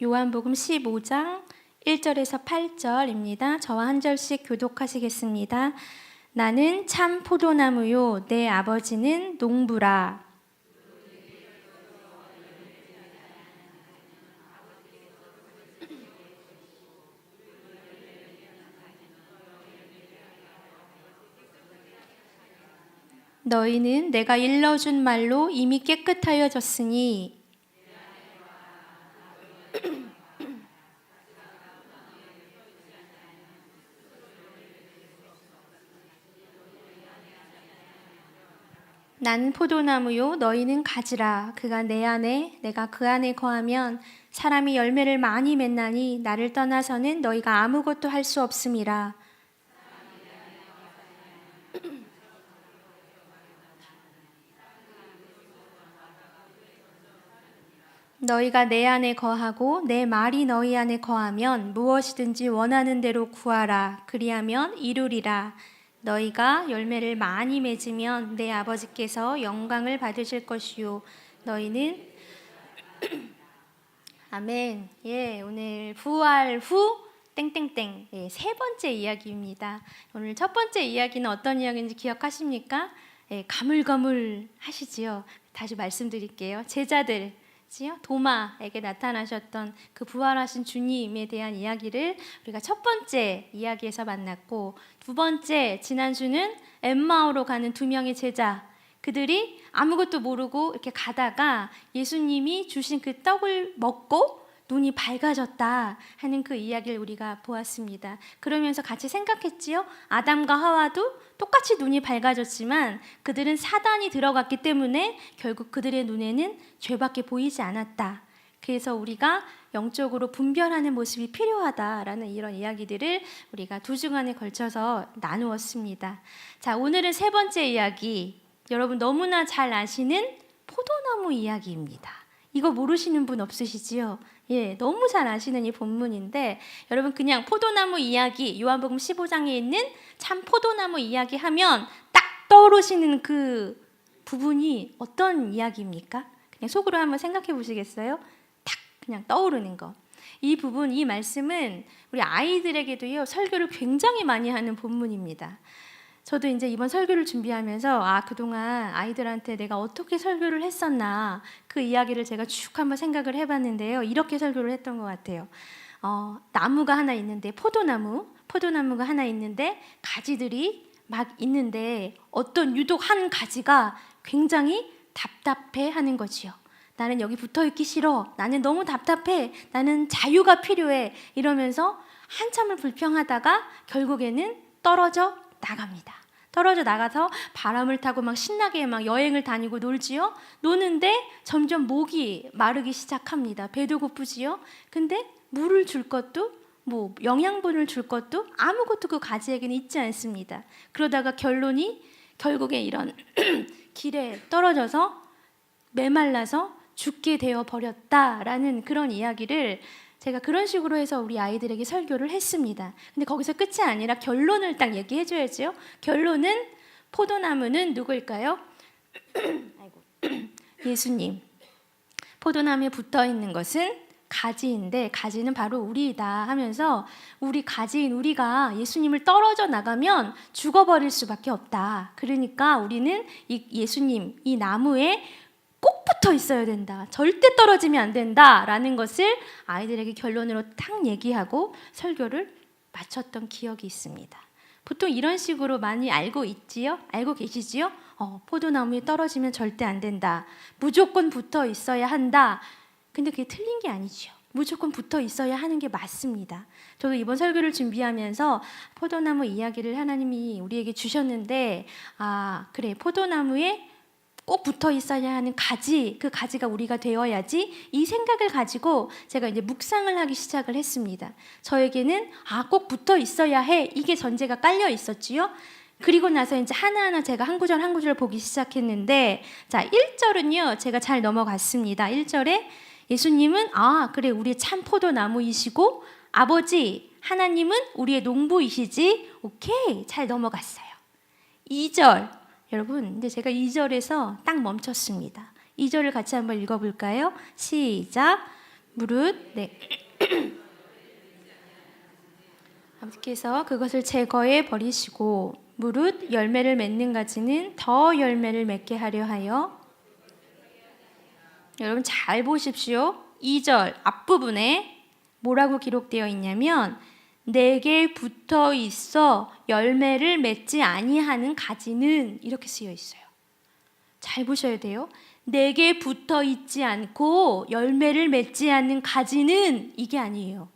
요한복음 15장 1절에서 8절입니다. 저와 한 절씩 교독하시겠습니다. 나는 참 포도나무요 내 아버지는 농부라. 너희는 내가 일러준 말로 이미 깨끗하여졌으니 나는 포도나무요 너희는 가지라. 그가 내 안에 내가 그 안에 거하면 사람이 열매를 많이 맺나니 나를 떠나서는 너희가 아무것도 할 수 없음이라. 너희가 내 안에 거하고 내 말이 너희 안에 거하면 무엇이든지 원하는 대로 구하라. 그리하면 이루리라. 너희가 열매를 많이 맺으면 내 아버지께서 영광을 받으실 것이요 너희는 아멘. 오늘 부활 후 땡땡땡 세 번째 이야기입니다. 오늘 첫 번째 이야기는 어떤 이야기인지 기억하십니까? 가물가물 하시지요. 다시 말씀드릴게요. 제자들 도마에게 나타나셨던 그 부활하신 주님에 대한 이야기를 우리가 첫 번째 이야기에서 만났고, 두 번째 지난주는 엠마오로 가는 두 명의 제자, 그들이 아무것도 모르고 이렇게 가다가 예수님이 주신 그 떡을 먹고 눈이 밝아졌다 하는 그 이야기를 우리가 보았습니다. 그러면서 같이 생각했지요. 아담과 하와도 똑같이 눈이 밝아졌지만 그들은 사단이 들어갔기 때문에 결국 그들의 눈에는 죄밖에 보이지 않았다. 그래서 우리가 영적으로 분별하는 모습이 필요하다라는 이런 이야기들을 우리가 두 주간에 걸쳐서 나누었습니다. 자, 오늘은 세 번째 이야기, 여러분 너무나 잘 아시는 포도나무 이야기입니다. 이거 모르시는 분 없으시지요? 너무 잘 아시는 이 본문인데, 여러분 그냥 포도나무 이야기, 요한복음 15장에 있는 참 포도나무 이야기 하면 딱 떠오르시는 그 부분이 어떤 이야기입니까? 그냥 속으로 한번 생각해 보시겠어요? 딱 그냥 떠오르는 거. 이 부분, 이 말씀은 우리 아이들에게도요 설교를 굉장히 많이 하는 본문입니다. 저도 이제 이번 설교를 준비하면서 그동안 아이들한테 내가 어떻게 설교를 했었나 그 이야기를 제가 쭉 한번 생각을 해봤는데요. 이렇게 설교를 했던 것 같아요. 나무가 하나 있는데, 포도나무가 하나 있는데 가지들이 막 있는데 어떤 유독 한 가지가 굉장히 답답해하는 거지요. 나는 여기 붙어있기 싫어. 나는 너무 답답해. 나는 자유가 필요해. 이러면서 한참을 불평하다가 결국에는 떨어져 나갑니다. 떨어져 나가서 바람을 타고 막 신나게 막 여행을 다니고 놀지요. 노는데 점점 목이 마르기 시작합니다. 배도 고프지요. 근데 물을 줄 것도 영양분을 줄 것도 아무것도 그 가지에게는 있지 않습니다. 그러다가 결국에 이런 길에 떨어져서 메말라서 죽게 되어 버렸다라는 그런 이야기를 제가 그런 식으로 해서 우리 아이들에게 설교를 했습니다. 근데 거기서 끝이 아니라 결론을 딱 얘기해 줘야죠. 결론은 포도나무는 누구일까요? 예수님. 포도나무에 붙어 있는 것은 가지인데 가지는 바로 우리이다 하면서, 우리 가지인 우리가 예수님을 떨어져 나가면 죽어버릴 수밖에 없다. 그러니까 우리는 이 예수님, 이 나무에 꼭 붙어 있어야 된다. 절대 떨어지면 안 된다라는 것을 아이들에게 결론으로 딱 얘기하고 설교를 마쳤던 기억이 있습니다. 보통 이런 식으로 많이 알고 있지요? 알고 계시지요? 포도나무에 떨어지면 절대 안 된다. 무조건 붙어 있어야 한다. 근데 그게 틀린 게 아니죠. 무조건 붙어 있어야 하는 게 맞습니다. 저도 이번 설교를 준비하면서 포도나무 이야기를 하나님이 우리에게 주셨는데, 그래, 포도나무에 꼭 붙어 있어야 하는 가지, 그 가지가 우리가 되어야지, 이 생각을 가지고 제가 이제 묵상을 하기 시작을 했습니다. 저에게는 꼭 붙어 있어야 해, 이게 전제가 깔려 있었지요. 그리고 나서 이제 하나하나 제가 한 구절 한 구절 보기 시작했는데, 자, 1절은요 제가 잘 넘어갔습니다. 1절에 예수님은 그래, 우리의 참 포도나무이시고 아버지 하나님은 우리의 농부이시지. 오케이, 잘 넘어갔어요. 2절, 여러분, 근데 제가 2절에서 딱 멈췄습니다. 2절을 같이 한번 읽어볼까요? 시작. 무릇 네. 아버지께서 그것을 제거해 버리시고 무릇 열매를 맺는 가지는 더 열매를 맺게 하려 하여. 여러분 잘 보십시오. 2절 앞부분에 뭐라고 기록되어 있냐면 내게 붙어 있어 열매를 맺지 아니하는 가지는 이렇게 쓰여 있어요. 잘 보셔야 돼요. 내게 붙어 있지 않고 열매를 맺지 않는 가지는 이게 아니에요.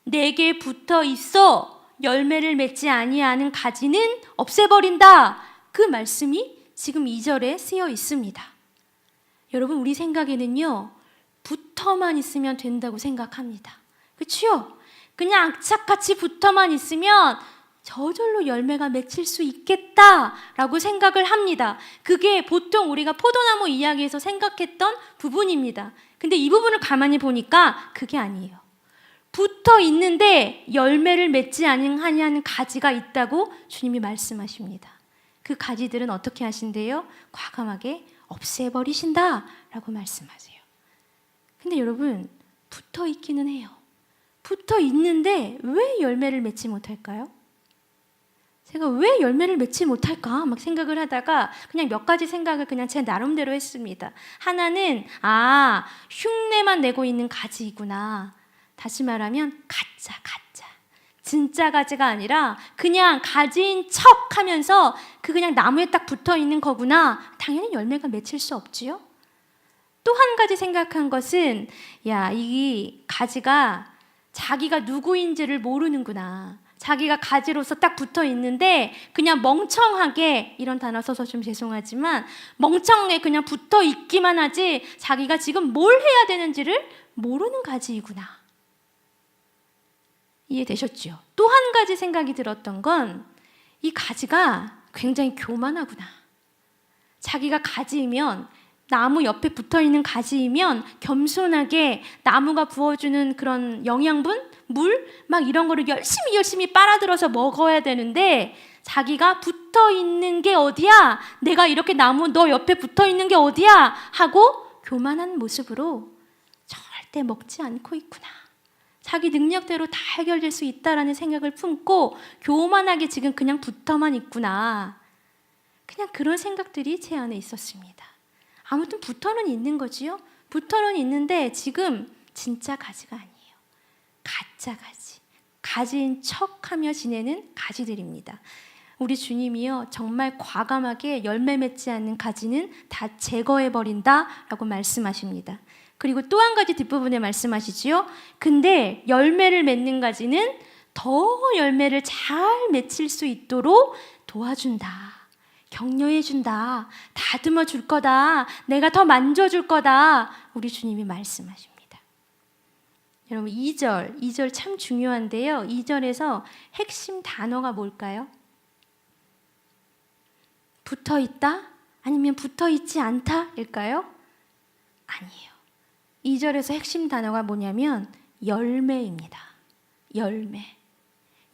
내게 붙어 있어 열매를 맺지 아니하는 가지는 없애버린다. 그 말씀이 지금 2절에 쓰여 있습니다. 여러분 우리 생각에는요 붙어만 있으면 된다고 생각합니다. 그렇죠? 그냥 악착같이 붙어만 있으면 저절로 열매가 맺힐 수 있겠다라고 생각을 합니다. 그게 보통 우리가 포도나무 이야기에서 생각했던 부분입니다. 근데 이 부분을 가만히 보니까 그게 아니에요. 붙어 있는데 열매를 맺지 아니하는 가지가 있다고 주님이 말씀하십니다. 그 가지들은 어떻게 하신대요? 과감하게 없애버리신다라고 말씀하세요. 근데 여러분 붙어 있기는 해요. 붙어 있는데 왜 열매를 맺지 못할까요? 제가 왜 열매를 맺지 못할까 막 생각을 하다가 그냥 몇 가지 생각을 그냥 제 나름대로 했습니다. 하나는 흉내만 내고 있는 가지이구나. 다시 말하면 가짜. 진짜 가지가 아니라 그냥 가지인 척 하면서 그냥 나무에 딱 붙어 있는 거구나. 당연히 열매가 맺힐 수 없지요. 또 한 가지 생각한 것은 이 가지가 자기가 누구인지를 모르는구나. 자기가 가지로서 딱 붙어 있는데 그냥 멍청하게, 이런 단어 써서 좀 죄송하지만 멍청하게 그냥 붙어 있기만 하지 자기가 지금 뭘 해야 되는지를 모르는 가지이구나. 이해되셨죠? 또 한 가지 생각이 들었던 건 이 가지가 굉장히 교만하구나. 자기가 가지이면, 나무 옆에 붙어있는 가지이면 겸손하게 나무가 부어주는 그런 영양분, 물 막 이런 거를 열심히 빨아들여서 먹어야 되는데 자기가 붙어있는 게 어디야? 내가 이렇게 나무 너 옆에 붙어있는 게 어디야? 하고 교만한 모습으로 절대 먹지 않고 있구나. 자기 능력대로 다 해결될 수 있다라는 생각을 품고 교만하게 지금 그냥 붙어만 있구나. 그냥 그런 생각들이 제 안에 있었습니다. 아무튼 붙어는 있는 거지요. 붙어는 있는데 지금 진짜 가지가 아니에요. 가짜 가지. 가지인 척하며 지내는 가지들입니다. 우리 주님이요 정말 과감하게 열매 맺지 않는 가지는 다 제거해버린다라고 말씀하십니다. 그리고 또 한 가지 뒷부분에 말씀하시지요. 근데 열매를 맺는 가지는 더 열매를 잘 맺힐 수 있도록 도와준다. 격려해준다. 다듬어 줄 거다. 내가 더 만져줄 거다. 우리 주님이 말씀하십니다. 여러분 2절 참 중요한데요. 2절에서 핵심 단어가 뭘까요? 붙어 있다? 아니면 붙어 있지 않다? 일까요? 아니에요. 2절에서 핵심 단어가 뭐냐면 열매입니다.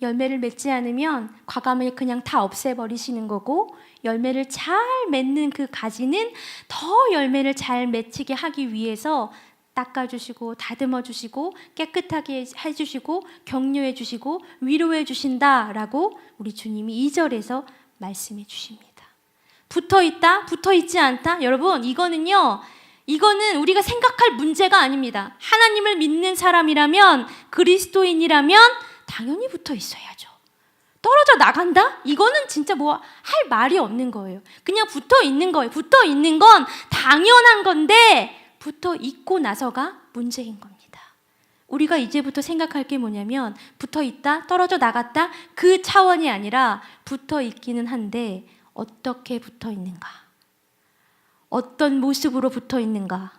열매를 맺지 않으면 과감하게 그냥 다 없애버리시는 거고, 열매를 잘 맺는 그 가지는 더 열매를 잘 맺히게 하기 위해서 닦아주시고 다듬어주시고 깨끗하게 해주시고 격려해주시고 위로해주신다라고 우리 주님이 2절에서 말씀해 주십니다. 붙어있다? 붙어있지 않다? 여러분 이거는 우리가 생각할 문제가 아닙니다. 하나님을 믿는 사람이라면, 그리스도인이라면 당연히 붙어 있어야죠. 떨어져 나간다? 이거는 진짜 할 말이 없는 거예요. 그냥 붙어 있는 거예요. 붙어 있는 건 당연한 건데 붙어 있고 나서가 문제인 겁니다. 우리가 이제부터 생각할 게 뭐냐면 붙어 있다, 떨어져 나갔다 그 차원이 아니라 붙어 있기는 한데 어떻게 붙어 있는가? 어떤 모습으로 붙어 있는가?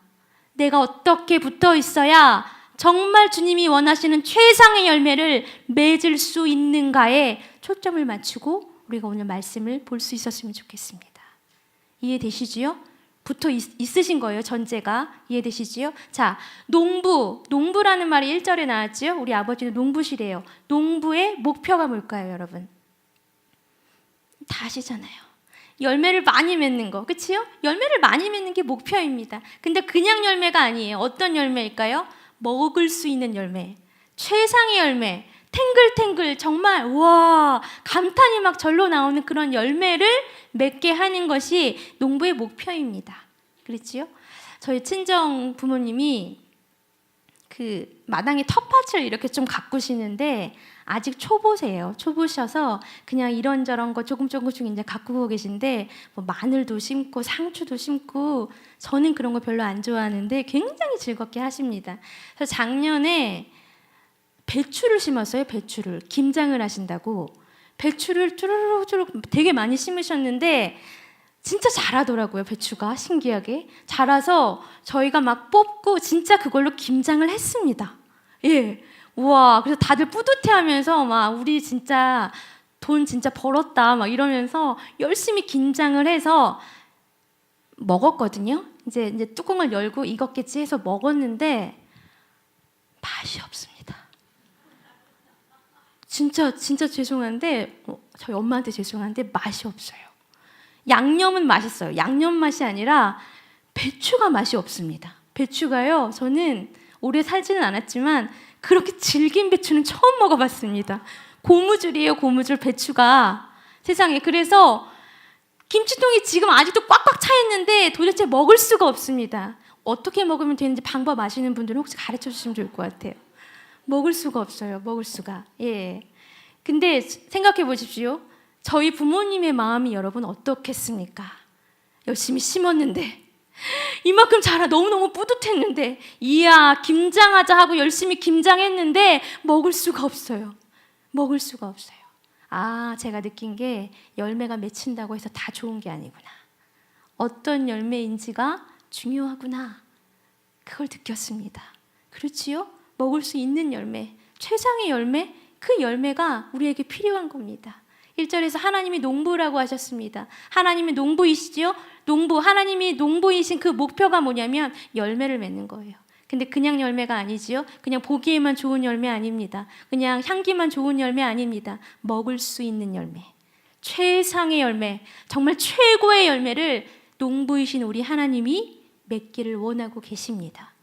내가 어떻게 붙어 있어야 정말 주님이 원하시는 최상의 열매를 맺을 수 있는가에 초점을 맞추고 우리가 오늘 말씀을 볼 수 있었으면 좋겠습니다. 이해되시지요? 붙어 있으신 거예요, 전제가. 이해되시지요? 자, 농부라는 말이 1절에 나왔지요? 우리 아버지는 농부시래요. 농부의 목표가 뭘까요, 여러분? 다 아시잖아요. 열매를 많이 맺는 거, 그치요? 열매를 많이 맺는 게 목표입니다. 근데 그냥 열매가 아니에요. 어떤 열매일까요? 먹을 수 있는 열매, 최상의 열매, 탱글탱글 정말 와 감탄이 막 절로 나오는 그런 열매를 맺게 하는 것이 농부의 목표입니다. 그렇지요? 저희 친정 부모님이 그 마당에 텃밭을 이렇게 좀 가꾸시는데 아직 초보세요. 초보셔서 그냥 이런저런 거 조금씩 이제 가꾸고 계신데 뭐 마늘도 심고 상추도 심고 저는 그런 거 별로 안 좋아하는데 굉장히 즐겁게 하십니다. 그래서 작년에 배추를 심었어요. 배추를 김장을 하신다고 배추를 쭈루루쭈루 되게 많이 심으셨는데 진짜 자라더라고요. 배추가 신기하게 자라서 저희가 막 뽑고 진짜 그걸로 김장을 했습니다. 예, 우와. 그래서 다들 뿌듯해하면서 막 우리 진짜 돈 진짜 벌었다 막 이러면서 열심히 김장을 해서 먹었거든요. 이제 뚜껑을 열고 익었겠지 해서 먹었는데 맛이 없습니다. 진짜 죄송한데 저희 엄마한테 죄송한데 맛이 없어요. 양념은 맛있어요. 양념 맛이 아니라 배추가 맛이 없습니다. 배추가요. 저는 오래 살지는 않았지만 그렇게 질긴 배추는 처음 먹어봤습니다. 고무줄이에요. 고무줄 배추가 세상에. 그래서 김치통이 지금 아직도 꽉꽉 차 있는데 도대체 먹을 수가 없습니다. 어떻게 먹으면 되는지 방법 아시는 분들은 혹시 가르쳐 주시면 좋을 것 같아요. 먹을 수가 없어요. 먹을 수가. 예. 근데 생각해 보십시오. 저희 부모님의 마음이 여러분 어떻겠습니까? 열심히 심었는데 이만큼 자라 너무너무 뿌듯했는데 이야 김장하자 하고 열심히 김장했는데 먹을 수가 없어요. 먹을 수가 없어요. 아, 제가 느낀 게 열매가 맺힌다고 해서 다 좋은 게 아니구나. 어떤 열매인지가 중요하구나. 그걸 느꼈습니다. 그렇지요? 먹을 수 있는 열매, 최상의 열매, 그 열매가 우리에게 필요한 겁니다. 1절에서 하나님이 농부라고 하셨습니다. 하나님이 농부이시지요? 농부, 하나님이 농부이신 그 목표가 뭐냐면 열매를 맺는 거예요. 근데 그냥 열매가 아니지요? 그냥 보기에만 좋은 열매 아닙니다. 그냥 향기만 좋은 열매 아닙니다. 먹을 수 있는 열매, 최상의 열매, 정말 최고의 열매를 농부이신 우리 하나님이 맺기를 원하고 계십니다.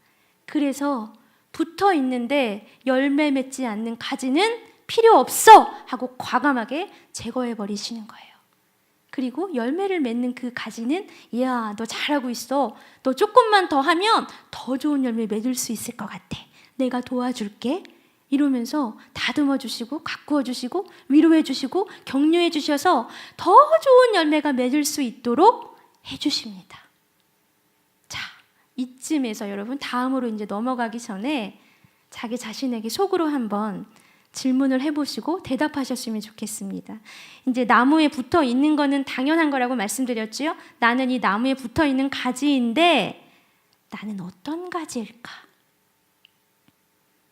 그래서 붙어 있는데 열매 맺지 않는 가지는 필요 없어 하고 과감하게 제거해 버리시는 거예요. 그리고 열매를 맺는 그 가지는 이야 너 잘하고 있어. 너 조금만 더 하면 더 좋은 열매 맺을 수 있을 것 같아. 내가 도와줄게. 이러면서 다듬어 주시고 가꾸어 주시고 위로해 주시고 격려해 주셔서 더 좋은 열매가 맺을 수 있도록 해 주십니다. 자, 이쯤에서 여러분 다음으로 이제 넘어가기 전에 자기 자신에게 속으로 한번 질문을 해보시고 대답하셨으면 좋겠습니다. 이제 나무에 붙어 있는 거는 당연한 거라고 말씀드렸지요. 나는 이 나무에 붙어 있는 가지인데 나는 어떤 가지일까?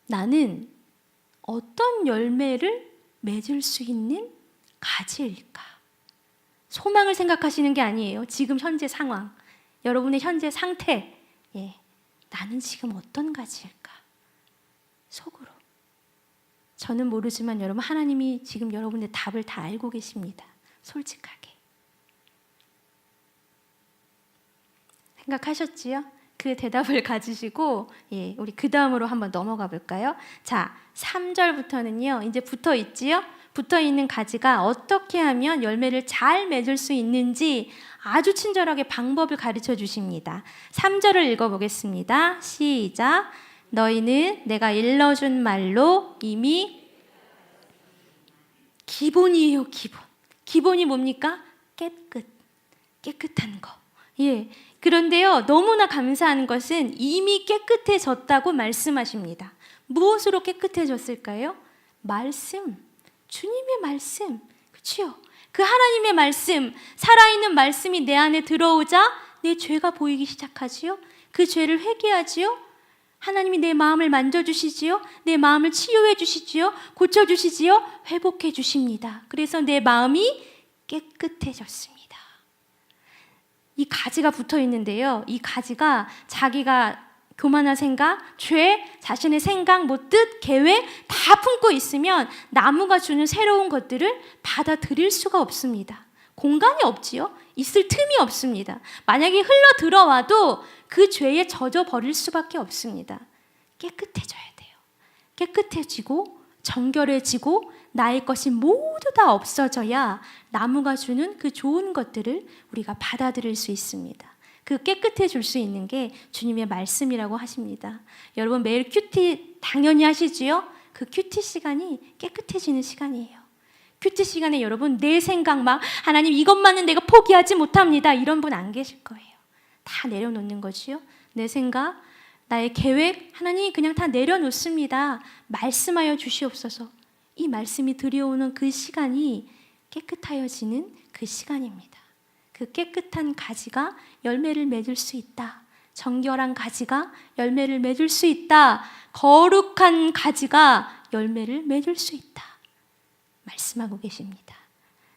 나는 어떤 열매를 맺을 수 있는 가지일까? 소망을 생각하시는 게 아니에요. 지금 현재 상황, 여러분의 현재 상태. 예, 나는 지금 어떤 가지일까? 속으로. 저는 모르지만 여러분 하나님이 지금 여러분의 답을 다 알고 계십니다. 솔직하게. 생각하셨지요? 그 대답을 가지시고 우리 그 다음으로 한번 넘어가 볼까요? 자, 3절부터는요. 이제 붙어 있지요? 붙어 있는 가지가 어떻게 하면 열매를 잘 맺을 수 있는지 아주 친절하게 방법을 가르쳐 주십니다. 3절을 읽어보겠습니다. 시작. 너희는 내가 일러준 말로 이미 기본이에요. 기본. 기본이 뭡니까? 깨끗한 거. 예. 그런데요, 너무나 감사한 것은 이미 깨끗해졌다고 말씀하십니다. 무엇으로 깨끗해졌을까요? 말씀. 주님의 말씀. 그렇죠? 그 하나님의 말씀, 살아있는 말씀이 내 안에 들어오자 내 죄가 보이기 시작하지요. 그 죄를 회개하지요. 하나님이 내 마음을 만져주시지요. 내 마음을 치유해 주시지요. 고쳐주시지요. 회복해 주십니다. 그래서 내 마음이 깨끗해졌습니다. 이 가지가 붙어 있는데요. 이 가지가 자기가 교만한 생각, 죄, 자신의 생각, 뜻, 계획 다 품고 있으면 나무가 주는 새로운 것들을 받아들일 수가 없습니다. 공간이 없지요. 있을 틈이 없습니다. 만약에 흘러 들어와도 그 죄에 젖어 버릴 수밖에 없습니다. 깨끗해져야 돼요. 깨끗해지고 정결해지고 나의 것이 모두 다 없어져야 나무가 주는 그 좋은 것들을 우리가 받아들일 수 있습니다. 그 깨끗해질 수 있는 게 주님의 말씀이라고 하십니다. 여러분 매일 큐티 당연히 하시지요? 그 큐티 시간이 깨끗해지는 시간이에요. 큐티 시간에 여러분 내 생각 막 하나님 이것만은 내가 포기하지 못합니다. 이런 분 안 계실 거예요. 다 내려놓는 거지요. 내 생각, 나의 계획 하나님 그냥 다 내려놓습니다. 말씀하여 주시옵소서. 이 말씀이 들여오는 그 시간이 깨끗하여지는 그 시간입니다. 그 깨끗한 가지가 열매를 맺을 수 있다. 정결한 가지가 열매를 맺을 수 있다. 거룩한 가지가 열매를 맺을 수 있다. 말씀하고 계십니다.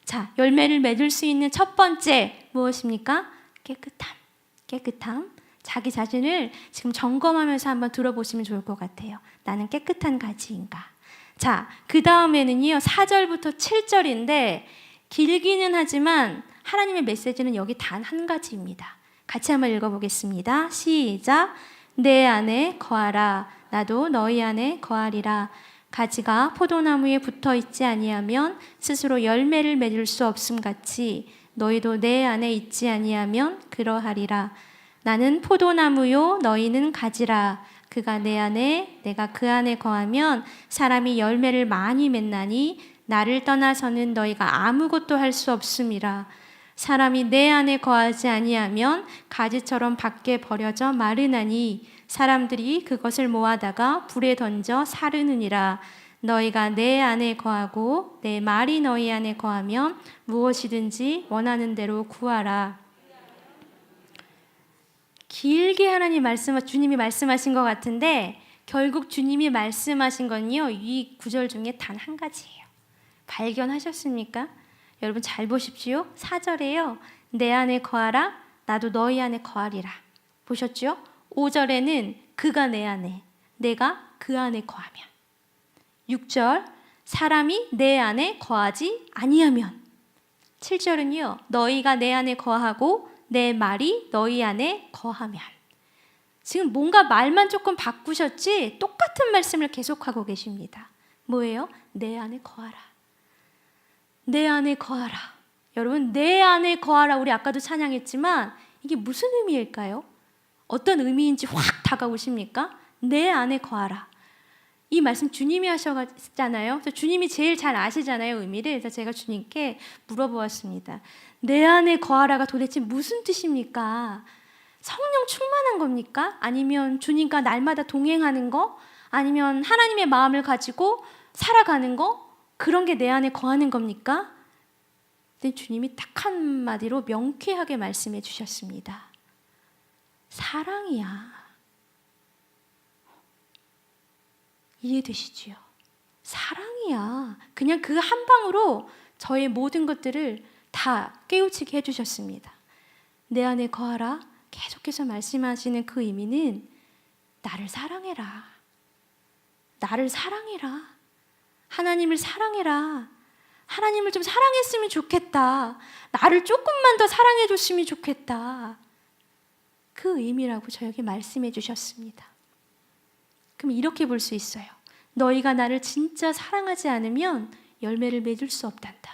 자, 열매를 맺을 수 있는 첫 번째 무엇입니까? 깨끗함. 깨끗함. 자기 자신을 지금 점검하면서 한번 들어보시면 좋을 것 같아요. 나는 깨끗한 가지인가? 자, 그 다음에는요 4절부터 7절인데 길기는 하지만 하나님의 메시지는 여기 단 한 가지입니다. 같이 한번 읽어보겠습니다. 시작. 내 안에 거하라. 나도 너희 안에 거하리라. 가지가 포도나무에 붙어 있지 아니하면 스스로 열매를 맺을 수 없음 같이 너희도 내 안에 있지 아니하면 그러하리라. 나는 포도나무요 너희는 가지라. 그가 내 안에 내가 그 안에 거하면 사람이 열매를 많이 맺나니 나를 떠나서는 너희가 아무것도 할 수 없음이라. 사람이 내 안에 거하지 아니하면 가지처럼 밖에 버려져 마르나니 사람들이 그것을 모아다가 불에 던져 사르느니라. 너희가 내 안에 거하고 내 말이 너희 안에 거하면 무엇이든지 원하는 대로 구하라. 길게 하나님 주님이 말씀하신 것 같은데 결국 주님이 말씀하신 건요 이 구절 중에 단 한 가지예요. 발견하셨습니까? 여러분 잘 보십시오. 4절에요. 내 안에 거하라. 나도 너희 안에 거하리라. 보셨죠? 5절에는 그가 내 안에, 내가 그 안에 거하면. 6절 사람이 내 안에 거하지 아니하면. 7절은요. 너희가 내 안에 거하고 내 말이 너희 안에 거하면. 지금 뭔가 말만 조금 바꾸셨지 똑같은 말씀을 계속하고 계십니다. 뭐예요? 내 안에 거하라. 내 안에 거하라. 여러분 내 안에 거하라 우리 아까도 찬양했지만 이게 무슨 의미일까요? 어떤 의미인지 확 다가오십니까? 내 안에 거하라. 이 말씀 주님이 하셨잖아요. 그래서 주님이 제일 잘 아시잖아요 의미를. 그래서 제가 주님께 물어보았습니다. 내 안에 거하라가 도대체 무슨 뜻입니까? 성령 충만한 겁니까? 아니면 주님과 날마다 동행하는 거? 아니면 하나님의 마음을 가지고 살아가는 거? 그런 게 내 안에 거하는 겁니까? 근데 주님이 딱 한마디로 명쾌하게 말씀해 주셨습니다. 사랑이야. 이해되시지요? 사랑이야. 그냥 그 한 방으로 저의 모든 것들을 다 깨우치게 해주셨습니다. 내 안에 거하라. 계속해서 말씀하시는 그 의미는 나를 사랑해라. 나를 사랑해라. 하나님을 사랑해라. 하나님을 좀 사랑했으면 좋겠다. 나를 조금만 더 사랑해 줬으면 좋겠다. 그 의미라고 저에게 말씀해 주셨습니다. 그럼 이렇게 볼 수 있어요. 너희가 나를 진짜 사랑하지 않으면 열매를 맺을 수 없단다.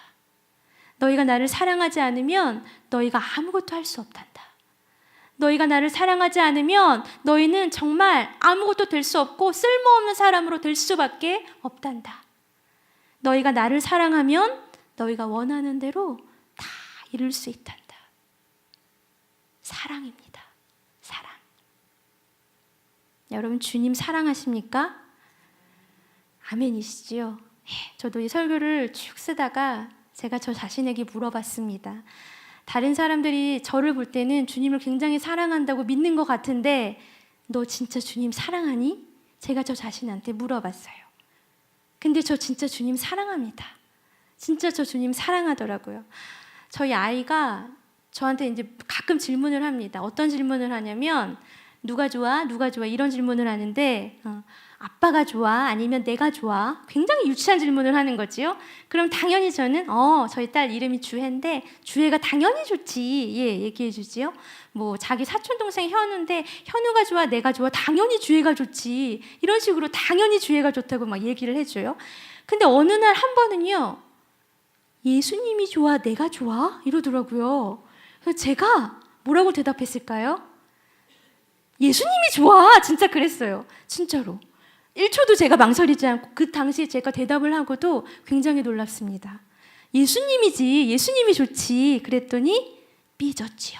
너희가 나를 사랑하지 않으면 너희가 아무것도 할 수 없단다. 너희가 나를 사랑하지 않으면 너희는 정말 아무것도 될 수 없고 쓸모없는 사람으로 될 수밖에 없단다. 너희가 나를 사랑하면 너희가 원하는 대로 다 이룰 수 있단다. 사랑입니다. 사랑. 여러분 주님 사랑하십니까? 아멘이시지요? 저도 이 설교를 쭉 쓰다가 제가 저 자신에게 물어봤습니다. 다른 사람들이 저를 볼 때는 주님을 굉장히 사랑한다고 믿는 것 같은데 너 진짜 주님 사랑하니? 제가 저 자신한테 물어봤어요. 근데 저 진짜 주님 사랑합니다. 진짜 저 주님 사랑하더라고요. 저희 아이가 저한테 이제 가끔 질문을 합니다. 어떤 질문을 하냐면 누가 좋아? 누가 좋아? 이런 질문을 하는데 아빠가 좋아? 아니면 내가 좋아? 굉장히 유치한 질문을 하는 거지요. 그럼 당연히 저는 저희 딸 이름이 주혜인데 주혜가 당연히 좋지. 예, 얘기해 주지요. 뭐 자기 사촌 동생 현우인데 현우가 좋아? 내가 좋아? 당연히 주혜가 좋지. 이런 식으로 당연히 주혜가 좋다고 막 얘기를 해줘요. 근데 어느 날 한 번은요. 예수님이 좋아? 내가 좋아? 이러더라고요. 그래서 제가 뭐라고 대답했을까요? 예수님이 좋아. 진짜 그랬어요. 진짜로. 1초도 제가 망설이지 않고 그 당시에 제가 대답을 하고도 굉장히 놀랍습니다. 예수님이지. 예수님이 좋지. 그랬더니 삐졌지요.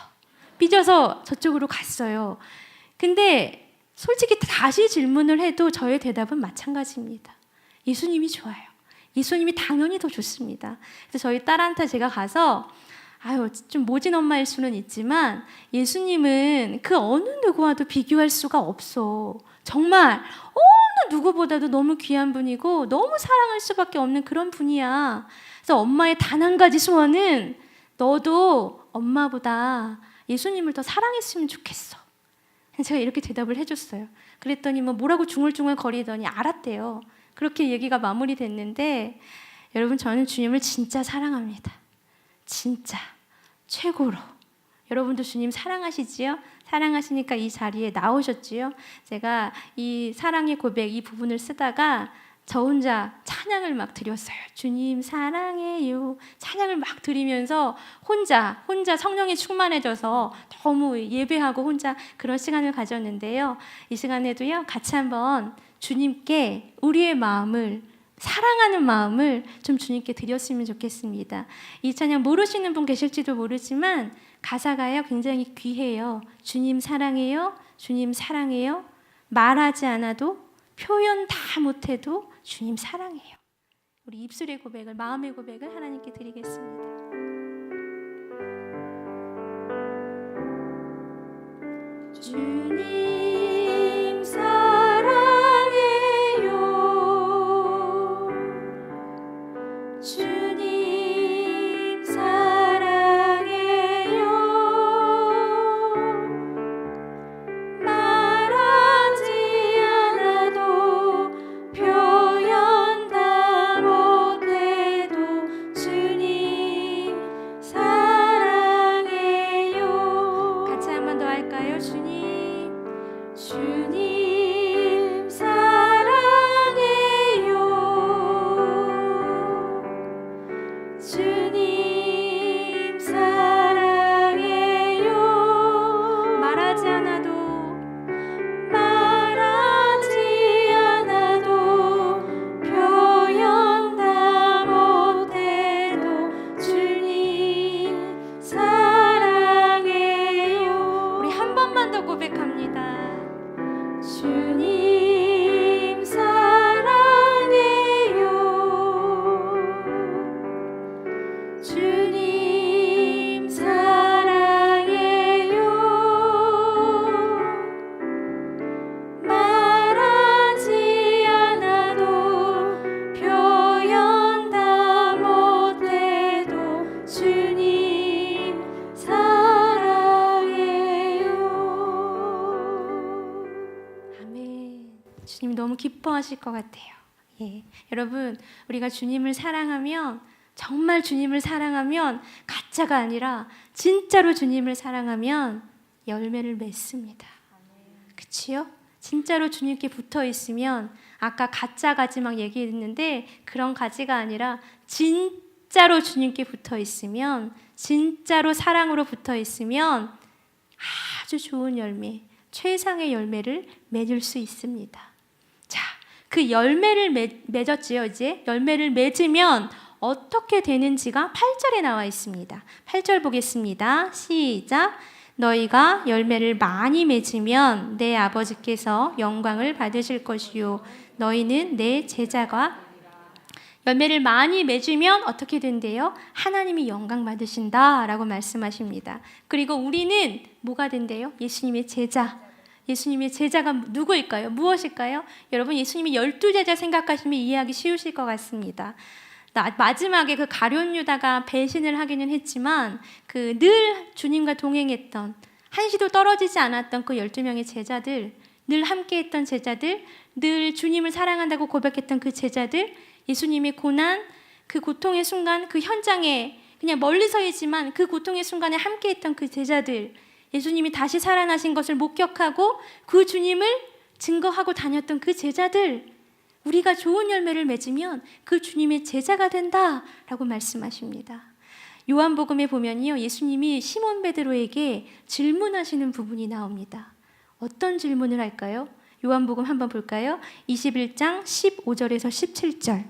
삐져서 저쪽으로 갔어요. 근데 솔직히 다시 질문을 해도 저의 대답은 마찬가지입니다. 예수님이 좋아요. 예수님이 당연히 더 좋습니다. 그래서 저희 딸한테 제가 가서 좀 모진 엄마일 수는 있지만 예수님은 그 어느 누구와도 비교할 수가 없어. 정말 어느 누구보다도 너무 귀한 분이고 너무 사랑할 수밖에 없는 그런 분이야. 그래서 엄마의 단 한 가지 소원은 너도 엄마보다 예수님을 더 사랑했으면 좋겠어. 제가 이렇게 대답을 해줬어요. 그랬더니 뭐라고 중얼중얼 거리더니 알았대요. 그렇게 얘기가 마무리됐는데 여러분 저는 주님을 진짜 사랑합니다. 진짜 최고로. 여러분도 주님 사랑하시지요? 사랑하시니까 이 자리에 나오셨지요? 제가 이 사랑의 고백 이 부분을 쓰다가 저 혼자 찬양을 막 드렸어요. 주님 사랑해요. 찬양을 막 드리면서 혼자 성령에 충만해져서 너무 예배하고 혼자 그런 시간을 가졌는데요. 이 시간에도요 같이 한번 주님께 우리의 마음을 사랑하는 마음을 좀 주님께 드렸으면 좋겠습니다. 이 찬양 모르시는 분 계실지도 모르지만 가사가요 굉장히 귀해요. 주님 사랑해요. 주님 사랑해요. 말하지 않아도 표현 다 못해도 주님 사랑해요. 우리 입술의 고백을 마음의 고백을 하나님께 드리겠습니다. 주님 사랑해요. 주님 사랑해요. 말하지 않아도 표현 다 못해도 주님 사랑해요. 같이 한 번 더 할까요? 주님 사랑해요. 주님 사랑해요. 말하지 않아도 표현 다 못해도 주님 사랑해요. 우리 한 번만 더 고백합니다. 주님 사랑해요. 주님 사랑해요. 말하지 않아도 표현 다 못해도 주님 사랑해요. 아멘. 주님 너무 기뻐하실 것 같아요. 예. 여러분, 우리가 주님을 사랑하면 정말 주님을 사랑하면 가짜가 아니라 진짜로 주님을 사랑하면 열매를 맺습니다. 그치요? 진짜로 주님께 붙어 있으면 아까 가짜 가지 막 얘기했는데 그런 가지가 아니라 진짜로 주님께 붙어 있으면 진짜로 사랑으로 붙어 있으면 아주 좋은 열매, 최상의 열매를 맺을 수 있습니다. 자, 그 열매를 맺었지요. 이제 열매를 맺으면 어떻게 되는지가 8절에 나와 있습니다. 8절 보겠습니다. 시작. 너희가 열매를 많이 맺으면 내 아버지께서 영광을 받으실 것이요 너희는 내 제자가 열매를 많이 맺으면 어떻게 된대요? 하나님이 영광 받으신다라고 말씀하십니다. 그리고 우리는 뭐가 된대요? 예수님의 제자. 예수님의 제자가 누구일까요? 무엇일까요? 여러분 예수님이 12제자 생각하시면 이해하기 쉬우실 것 같습니다. 마지막에 그 가룟 유다가 배신을 하기는 했지만 그 늘 주님과 동행했던 한시도 떨어지지 않았던 그 12명의 제자들 늘 함께했던 제자들, 늘 주님을 사랑한다고 고백했던 그 제자들, 예수님의 고난, 그 고통의 순간, 그 현장에 그냥 멀리서이지만 그 고통의 순간에 함께했던 그 제자들, 예수님이 다시 살아나신 것을 목격하고 그 주님을 증거하고 다녔던 그 제자들, 우리가 좋은 열매를 맺으면 그 주님의 제자가 된다라고 말씀하십니다. 요한복음에 보면요, 예수님이 시몬 베드로에게 질문하시는 부분이 나옵니다. 어떤 질문을 할까요? 요한복음 한번 볼까요? 21장 15절에서 17절.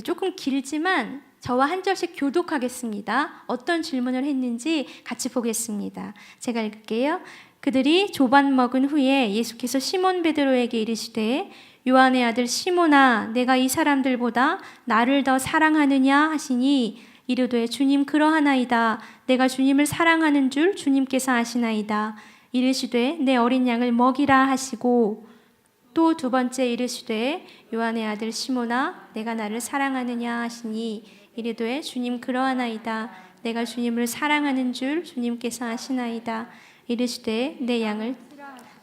조금 길지만 저와 한 절씩 교독하겠습니다. 어떤 질문을 했는지 같이 보겠습니다. 제가 읽을게요. 그들이 조반 먹은 후에 예수께서 시몬 베드로에게 이르시되 요한의 아들 시몬아, 내가 이 사람들보다 나를 더 사랑하느냐 하시니 이르되 주님 그러하나이다. 내가 주님을 사랑하는 줄 주님께서 아시나이다. 이르시되 내 어린 양을 먹이라 하시고 또 두 번째 이르시되 요한의 아들 시몬아, 내가 나를 사랑하느냐 하시니 이르되 주님 그러하나이다. 내가 주님을 사랑하는 줄 주님께서 아시나이다. 이르시되 내 양을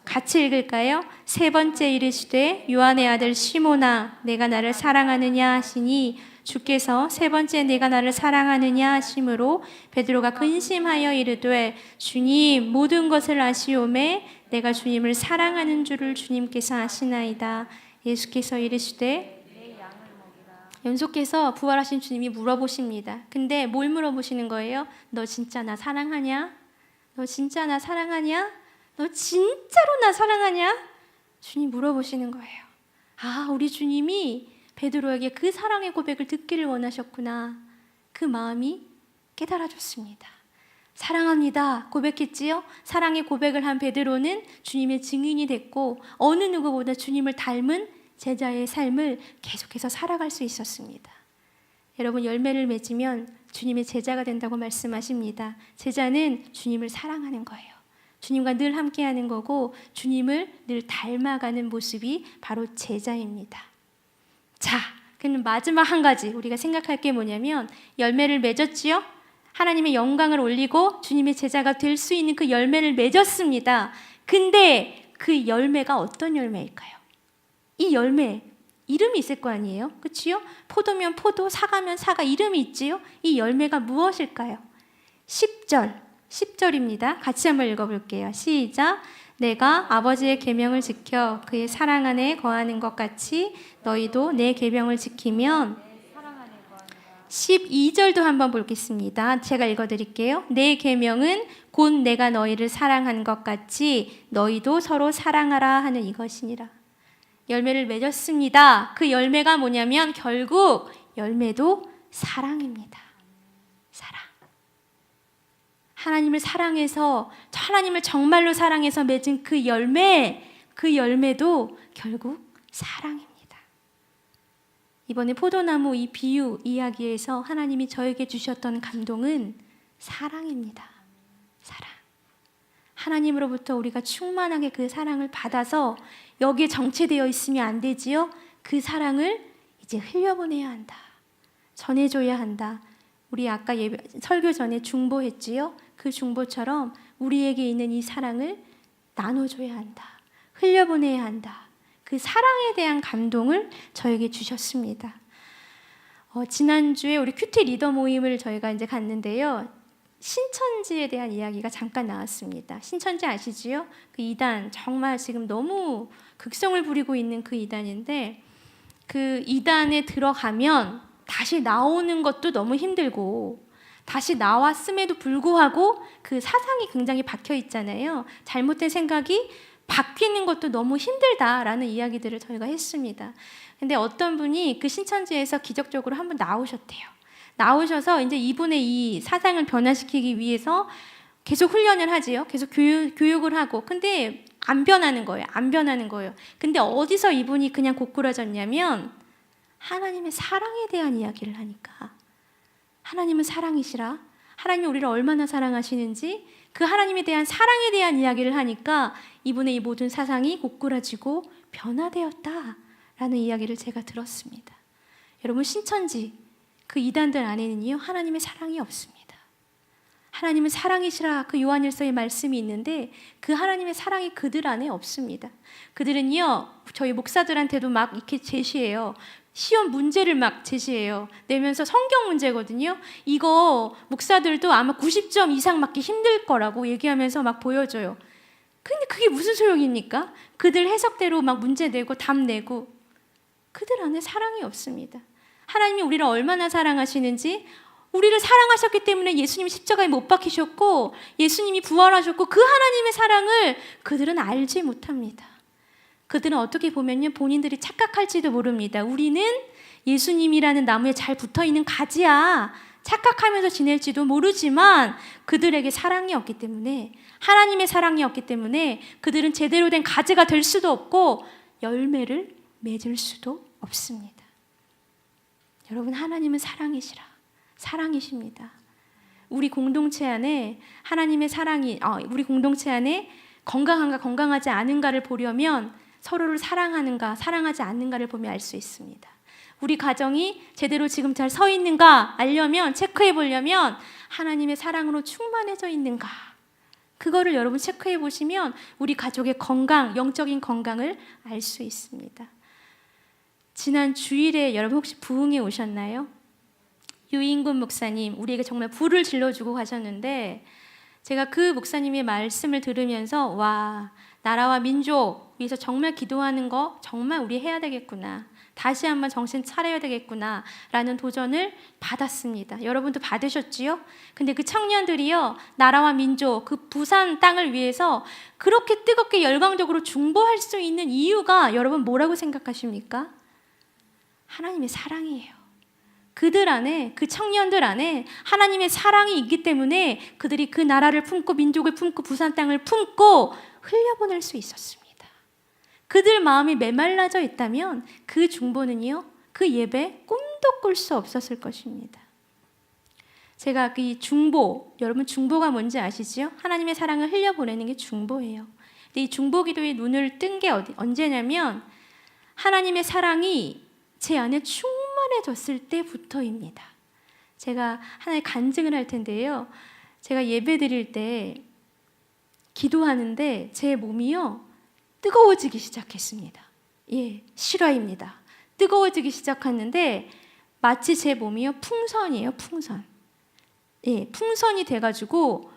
같이 읽을까요? 세 번째 이르시되 요한의 아들 시몬아, 내가 나를 사랑하느냐 하시니 주께서 세 번째 내가 나를 사랑하느냐 하심으로 베드로가 근심하여 이르되 주님 모든 것을 아시오매 내가 주님을 사랑하는 줄을 주님께서 아시나이다. 예수께서 이르시되 연속해서 부활하신 주님이 물어보십니다. 근데 뭘 물어보시는 거예요? 너 진짜 나 사랑하냐? 너 진짜 나 사랑하냐? 너 진짜로 나 사랑하냐? 주님 물어보시는 거예요. 아, 우리 주님이 베드로에게 그 사랑의 고백을 듣기를 원하셨구나. 그 마음이 깨달아졌습니다. 사랑합니다 고백했지요? 사랑의 고백을 한 베드로는 주님의 증인이 됐고 어느 누구보다 주님을 닮은 제자의 삶을 계속해서 살아갈 수 있었습니다. 여러분, 열매를 맺으면 주님의 제자가 된다고 말씀하십니다. 제자는 주님을 사랑하는 거예요. 주님과 늘 함께하는 거고 주님을 늘 닮아가는 모습이 바로 제자입니다. 자, 그럼 마지막 한 가지 우리가 생각할 게 뭐냐면 열매를 맺었지요? 하나님의 영광을 올리고 주님의 제자가 될 수 있는 그 열매를 맺었습니다. 근데 그 열매가 어떤 열매일까요? 이 열매 이름이 있을 거 아니에요? 그렇지요? 포도면 포도, 사과면 사과, 이름이 있지요? 이 열매가 무엇일까요? 10절입니다. 같이 한번 읽어볼게요. 시작. 내가 아버지의 계명을 지켜 그의 사랑 안에 거하는 것 같이 너희도 내 계명을 지키면 12절도 한번 보겠습니다. 제가 읽어드릴게요. 내 계명은 곧 내가 너희를 사랑한 것 같이 너희도 서로 사랑하라 하는 이것이니라. 열매를 맺었습니다. 그 열매가 뭐냐면 결국 열매도 사랑입니다. 사랑. 하나님을 사랑해서 하나님을 정말로 사랑해서 맺은 그 열매도 결국 사랑입니다. 이번에 포도나무 이 비유 이야기에서 하나님이 저에게 주셨던 감동은 사랑입니다. 사랑. 하나님으로부터 우리가 충만하게 그 사랑을 받아서 여기에 정체되어 있으면 안 되지요. 그 사랑을 이제 흘려보내야 한다. 전해줘야 한다. 우리 아까 설교 전에 중보했지요. 그 중보처럼 우리에게 있는 이 사랑을 나눠줘야 한다. 흘려보내야 한다. 그 사랑에 대한 감동을 저에게 주셨습니다. 지난주에 우리 큐티 리더 모임을 저희가 이제 갔는데요. 신천지에 대한 이야기가 잠깐 나왔습니다. 신천지 아시지요? 그 이단, 정말 지금 너무 극성을 부리고 있는 그 이단인데 그 이단에 들어가면 다시 나오는 것도 너무 힘들고 다시 나왔음에도 불구하고 그 사상이 굉장히 박혀 있잖아요. 잘못된 생각이 바뀌는 것도 너무 힘들다라는 이야기들을 저희가 했습니다. 근데 어떤 분이 그 신천지에서 기적적으로 한번 나오셨대요. 나오셔서 이제 이분의 이 사상을 변화시키기 위해서 계속 훈련을 하지요. 계속 교육을 하고. 근데 안 변하는 거예요. 안 변하는 거예요. 근데 어디서 이분이 그냥 고꾸라졌냐면 하나님의 사랑에 대한 이야기를 하니까. 하나님은 사랑이시라. 하나님이 우리를 얼마나 사랑하시는지 그 하나님에 대한 사랑에 대한 이야기를 하니까 이분의 이 모든 사상이 고꾸라지고 변화되었다라는 이야기를 제가 들었습니다. 여러분, 신천지 그 이단들 안에는요 하나님의 사랑이 없습니다. 하나님은 사랑이시라, 그 요한일서의 말씀이 있는데 그 하나님의 사랑이 그들 안에 없습니다. 그들은요, 저희 목사들한테도 막 이렇게 제시해요. 시험 문제를 막 제시해요. 내면서 성경 문제거든요. 이거 목사들도 아마 90점 이상 맞기 힘들 거라고 얘기하면서 막 보여줘요. 근데 그게 무슨 소용입니까? 그들 해석대로 막 문제 내고 답 내고, 그들 안에 사랑이 없습니다. 하나님이 우리를 얼마나 사랑하시는지, 우리를 사랑하셨기 때문에 예수님이 십자가에 못 박히셨고 예수님이 부활하셨고, 그 하나님의 사랑을 그들은 알지 못합니다. 그들은 어떻게 보면요, 본인들이 착각할지도 모릅니다. 우리는 예수님이라는 나무에 잘 붙어있는 가지야, 착각하면서 지낼지도 모르지만 그들에게 사랑이 없기 때문에, 하나님의 사랑이 없기 때문에 그들은 제대로 된 가지가 될 수도 없고 열매를 맺을 수도 없습니다. 여러분, 하나님은 사랑이시라, 사랑이십니다. 우리 공동체 안에 하나님의 사랑이, 우리 공동체 안에 건강한가 건강하지 않은가를 보려면 서로를 사랑하는가 사랑하지 않는가를 보면 알 수 있습니다. 우리 가정이 제대로 지금 잘 서 있는가 알려면, 체크해 보려면 하나님의 사랑으로 충만해져 있는가, 그거를 여러분 체크해 보시면 우리 가족의 건강, 영적인 건강을 알 수 있습니다. 지난 주일에 여러분 혹시 부흥에 오셨나요? 유인군 목사님 우리에게 정말 불을 질러주고 가셨는데, 제가 그 목사님의 말씀을 들으면서 와, 나라와 민족 위해서 정말 기도하는 거 정말 우리 해야 되겠구나, 다시 한번 정신 차려야 되겠구나 라는 도전을 받았습니다. 여러분도 받으셨지요? 근데 그 청년들이요, 나라와 민족, 그 부산 땅을 위해서 그렇게 뜨겁게 열광적으로 중보할 수 있는 이유가 여러분 뭐라고 생각하십니까? 하나님의 사랑이에요. 그들 안에, 그 청년들 안에 하나님의 사랑이 있기 때문에 그들이 그 나라를 품고 민족을 품고 부산 땅을 품고 흘려보낼 수 있었습니다. 그들 마음이 메말라져 있다면 그 중보는요, 그 예배 꿈도 꿀 수 없었을 것입니다. 제가 이 중보, 여러분 중보가 뭔지 아시죠? 하나님의 사랑을 흘려보내는 게 중보예요. 근데 이 중보 기도에 눈을 뜬 게 언제냐면 하나님의 사랑이 제 안에 충만해졌을 때부터입니다. 제가 하나의 간증을 할 텐데요, 제가 예배 드릴 때 기도하는데 제 몸이요 뜨거워지기 시작했습니다. 예, 실화입니다. 뜨거워지기 시작했는데 마치 제 몸이요 풍선이에요, 풍선. 예, 풍선이 돼가지고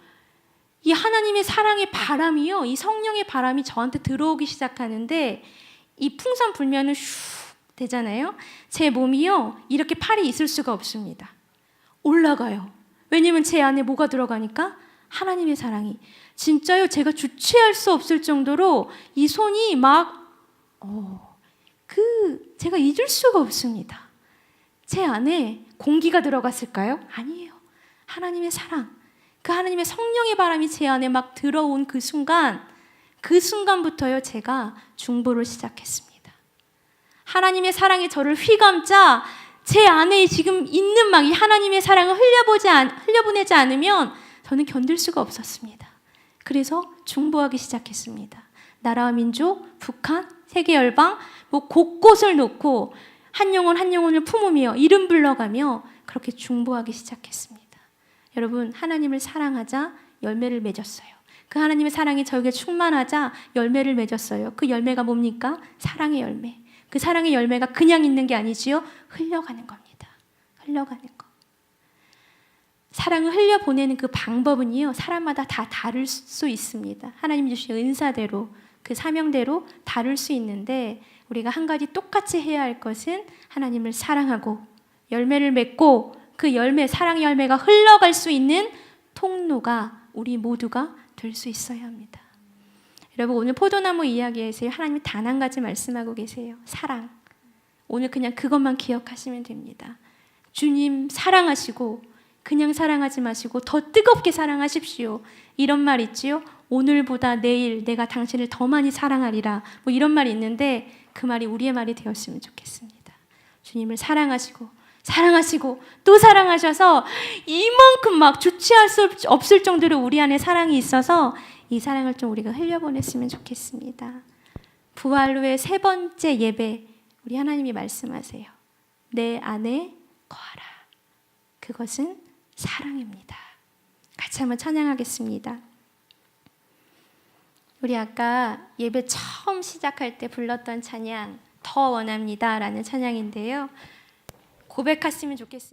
이 하나님의 사랑의 바람이요, 이 성령의 바람이 저한테 들어오기 시작하는데, 이 풍선 불면은 슉 되잖아요. 제 몸이요 이렇게 팔이 있을 수가 없습니다. 올라가요. 왜냐면 제 안에 뭐가 들어가니까? 하나님의 사랑이. 진짜요, 제가 주체할 수 없을 정도로 이 손이 막 제가 잊을 수가 없습니다. 제 안에 공기가 들어갔을까요? 아니에요. 하나님의 사랑, 그 하나님의 성령의 바람이 제 안에 막 들어온 그 순간부터요 제가 중보를 시작했습니다. 하나님의 사랑이 저를 휘감자 제 안에 지금 있는 막 이 하나님의 사랑을 흘려보내지 않으면 저는 견딜 수가 없었습니다. 그래서 중보하기 시작했습니다. 나라와 민족, 북한, 세계 열방, 뭐 곳곳을 놓고 한 영혼 한 영혼을 품으며 이름 불러가며 그렇게 중보하기 시작했습니다. 여러분, 하나님을 사랑하자 열매를 맺었어요. 그 하나님의 사랑이 저에게 충만하자 열매를 맺었어요. 그 열매가 뭡니까? 사랑의 열매. 그 사랑의 열매가 그냥 있는 게 아니지요, 흘려가는 겁니다. 흘려가는 거. 사랑을 흘려보내는 그 방법은요 사람마다 다 다를 수 있습니다. 하나님 주신 은사대로, 그 사명대로 다를 수 있는데, 우리가 한 가지 똑같이 해야 할 것은 하나님을 사랑하고 열매를 맺고 그 열매, 사랑의 열매가 흘러갈 수 있는 통로가 우리 모두가 될 수 있어야 합니다. 여러분, 오늘 포도나무 이야기에서 하나님이 단 한 가지 말씀하고 계세요. 사랑. 오늘 그냥 그것만 기억하시면 됩니다. 주님 사랑하시고 그냥 사랑하지 마시고 더 뜨겁게 사랑하십시오. 이런 말 있지요. 오늘보다 내일 내가 당신을 더 많이 사랑하리라. 뭐 이런 말이 있는데 그 말이 우리의 말이 되었으면 좋겠습니다. 주님을 사랑하시고 또 사랑하셔서 이만큼 막 주체할 수 없을 정도로 우리 안에 사랑이 있어서 이 사랑을 좀 우리가 흘려보냈으면 좋겠습니다. 부활 후의 세 번째 예배, 우리 하나님이 말씀하세요. 내 안에 거하라. 그것은 사랑입니다. 같이 같이 한번 찬양하겠습니다. 우리 아까 예배 처음 시작할 때 불렀던 찬양 더 원합니다라는 찬양인데요. 고백했으면 좋겠습니다.